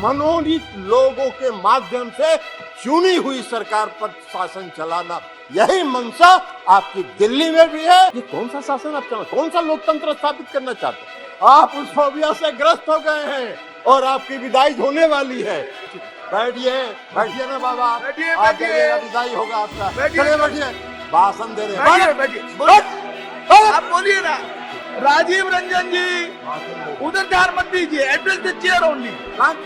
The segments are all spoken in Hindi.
मनोनीत लोगों के माध्यम से चुनी हुई सरकार पर शासन चलाना, यही मंशा आपकी दिल्ली में भी है। ये कौन सा शासन आप चलाना, कौन सा लोकतंत्र स्थापित करना चाहते हैं? आप उस फोबिया से ग्रस्त हो गए हैं और आपकी विदाई होने वाली है। बैठिए, बैठिए ना बाबा, बैठिए, विदाई होगा आपका। चलिए बैठिए, भाषण दे रहे हैं। आप बोलिए ना। राजीव रंजन जी, उधर ध्यान मत दीजिए। Address the chair only,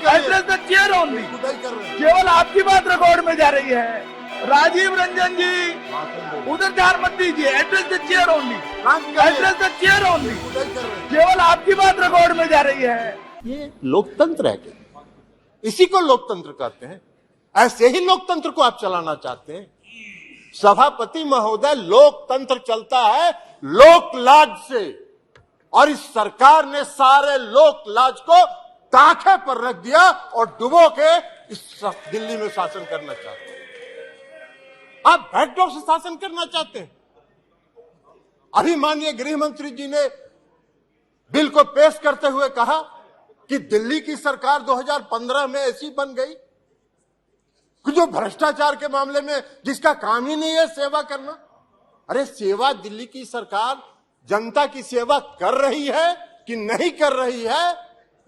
address the chair only. केवल आपकी बात रिकॉर्ड में जा रही है। राजीव रंजन जी, उधर ध्यान मत दीजिए। Address the chair only, address the chair only. केवल आपकी बात रिकॉर्ड में जा रही है। ये लोकतंत्र है क्या? इसी को लोकतंत्र कहते हैं। ऐसे ही लोकतंत्र को आप चलाना चाहते हैं। सभापति महोदय, लोकतंत्र चलता है लोक लाज से, और इस सरकार ने सारे लोक लाज को ताखे पर रख दिया और डुबो के इस दिल्ली में शासन करना चाहते हैं। आप बैकडोर से शासन करना चाहते हैं। अभी माननीय गृह मंत्री जी ने बिल को पेश करते हुए कहा कि दिल्ली की सरकार 2015 में ऐसी बन गई कि जो भ्रष्टाचार के मामले में जिसका काम ही नहीं है सेवा करना। अरे सेवा दिल्ली की सरकार जनता की सेवा कर रही है कि नहीं कर रही है,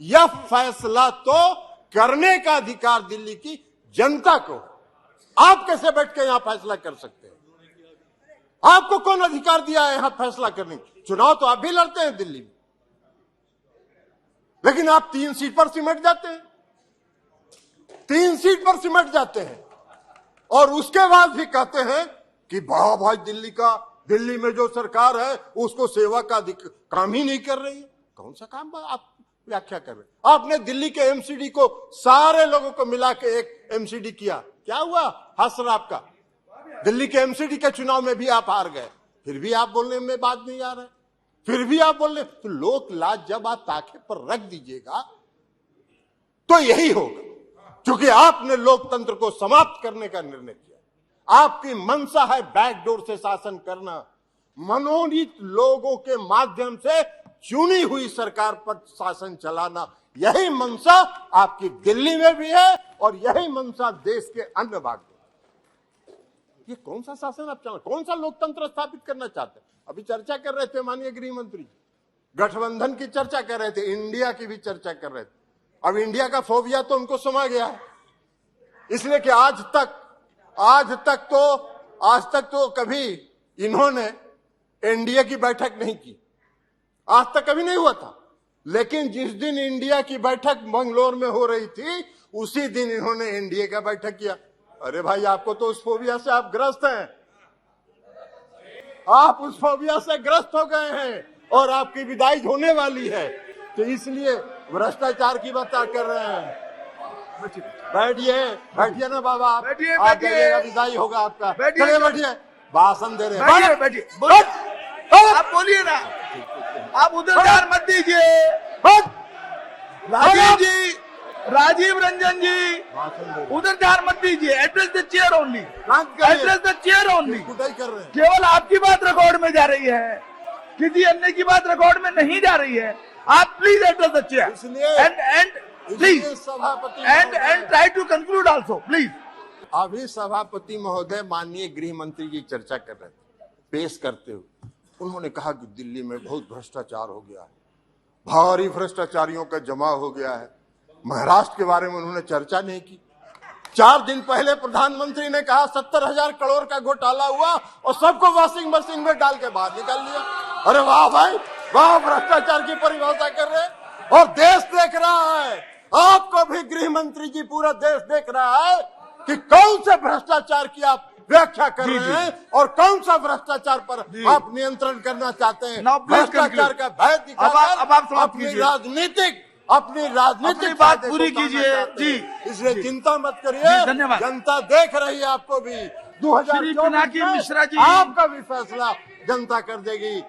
यह फैसला तो करने का अधिकार दिल्ली की जनता को। आप कैसे बैठ के यहां फैसला कर सकते हैं? आपको कौन अधिकार दिया है यहां फैसला करने की? चुनाव तो आप भी लड़ते हैं दिल्ली में, लेकिन आप 3 सीट पर सिमट जाते हैं, 3 सीट पर सिमट जाते हैं और उसके बाद भी कहते हैं कि वाह भाई दिल्ली में जो सरकार है उसको सेवा का काम ही नहीं कर रही है। कौन सा काम आप व्याख्या कर रहे हैं? आपने दिल्ली के एमसीडी को सारे लोगों को मिला के एक एमसीडी किया, क्या हुआ? हसर आपका। दिल्ली के एमसीडी के चुनाव में भी आप हार गए, फिर भी आप बोलने में बात नहीं आ रहा है, फिर भी आप बोल रहे। तो लोक लाज जब आप ताखे पर रख दीजिएगा तो यही होगा, क्योंकि आपने लोकतंत्र को समाप्त करने का निर्णय किया। आपकी मंशा है बैकडोर से शासन करना, मनोनीत लोगों के माध्यम से चुनी हुई सरकार पर शासन चलाना, यही मंशा आपकी दिल्ली में भी है और यही मंशा देश के अन्य भाग में। ये कौन सा शासन आप चलाना, कौन सा लोकतंत्र स्थापित करना चाहते हैं? अभी चर्चा कर रहे थे माननीय गृह मंत्री, गठबंधन की चर्चा कर रहे थे, इंडिया की भी चर्चा कर रहे थे। अब इंडिया का फोबिया तो उनको समा गया है, इसलिए कि आज तक तो कभी इन्होंने एनडीए की बैठक नहीं की, आज तक कभी नहीं हुआ था। लेकिन जिस दिन इंडिया की बैठक मंगलोर में हो रही थी उसी दिन इन्होंने एनडीए का बैठक किया। अरे भाई, आपको तो उस फोबिया से आप ग्रस्त हैं, आप उस फोबिया से ग्रस्त हो गए हैं और आपकी विदाई होने वाली है। तो इसलिए भ्रष्टाचार की बात कर रहे हैं। बैठिए, बैठिए ना बाबा, बैठिए, विदाई होगा आपका। चलिए बैठिए, भाषण दे रहे हैं। बैठिए, आप बोलिए ना। आप उधर ध्यान मत दीजिए। राजीव जी, राजीव रंजन जी, उधर ध्यान मत दीजिए। Address the chair only, address the chair only. केवल आपकी बात रिकॉर्ड में जा रही है, किसी अन्य की बात रिकॉर्ड में नहीं जा रही है। आप please address the chair and please and try to conclude also please. अभी सभापति महोदय माननीय गृह मंत्री जी चर्चा कर रहे थे, पेश करते हुए उन्होंने कहा कि दिल्ली में बहुत भ्रष्टाचार हो गया है, भारी भ्रष्टाचारियों का जमा हो गया है। महाराष्ट्र के बारे में उन्होंने चर्चा नहीं की। 4 दिन पहले प्रधानमंत्री ने कहा 70,000 करोड़ का घोटाला हुआ और सबको वॉशिंग मशीन में डाल के बाहर निकाल लिया। अरे वाह भाई वाह, भ्रष्टाचार की परिभाषा कर रहे हैं और देश देख रहा है। आपको भी गृह मंत्री जी, पूरा देश देख रहा है कि कौन से भ्रष्टाचार की आप व्याख्या कर रहे हैं और कौन सा भ्रष्टाचार पर आप नियंत्रण करना चाहते हैं। भ्रष्टाचार का भय दिखाकर अपनी राजनीतिक बात पूरी कीजिए जी। इसलिए चिंता मत करिए, जनता देख रही है आपको भी। 2024 मिश्रा जी, आपका भी फैसला जनता कर देगी।